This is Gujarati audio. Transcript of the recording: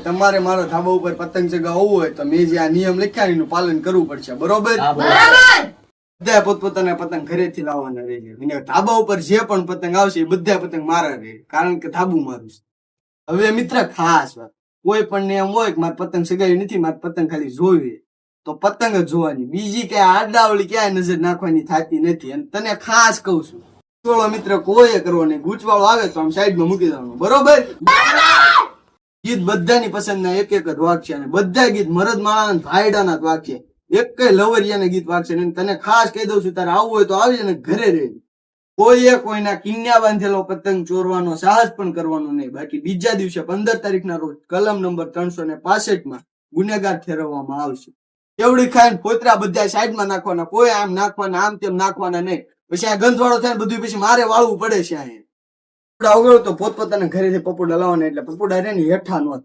તમારે મારા ધાબા ઉપર પતંગ ચગાવવું હોય તો મેં જે આ નિયમ લખ્યા એનું પાલન કરવું પડશે, બરોબર? બધા પોતપોતાના પતંગ ઘરેથી લાવવાના રહેશે. અને ધાબા ઉપર જે પણ પતંગ આવશે એ બધા પતંગ મારા રહે, કારણ કે ધાબુ મારું છે. હવે મિત્ર ખાસ વાત, કોઈ પણ ને એમ હોય કે મારે પતંગ સગાવી નથી, મારે પતંગ ખાલી જોવી, તો પતંગ જ જોવાની, બીજી કઈ આડાવળી ક્યાંય નજર નાખવાની થતી નથી. અને તને ખાસ કઉ છું, ગૂંચવાળો મિત્ર કોઈ કરવો નહીં. ગૂંચવાળો આવે તો આમ સાઈડમાં મૂકી દેવાનું, બરોબર? ગીત બધાની પસંદના એક એક જ વાગશે, અને બધા ગીત મરદ માળા ભાઈડાના જ વાગશે, એક કઈ લવરિયાના ગીત વાગશે. તને ખાસ કહી દઉં છું, તારે આવવું હોય તો આવજે ને ઘરે રહે. કોઈએ કોઈના કિન્યા બાંધેલો પતંગ ચોરવાનો સાહસ પણ કરવાનો નહીં. બાકી બીજા દિવસે 15 તારીખના રોજ કલમ નંબર 365 માં ગુનેગાર ઠેરવવામાં આવશે. એવડી ખાઈને ફોતરા બધા સાઈડમાં નાખવાના, કોઈ આમ નાખવાના, આમ તેમ નાખવાના નહીં. પછી આ ગંધવાળો થાય બધું પછી મારે વાળવું પડે છે. અહીંયા અવગળ તો પોતપોતાના ઘરેથી પપોડા લાવવાના, એટલે પપોડા રે ને હેઠા ન થાય.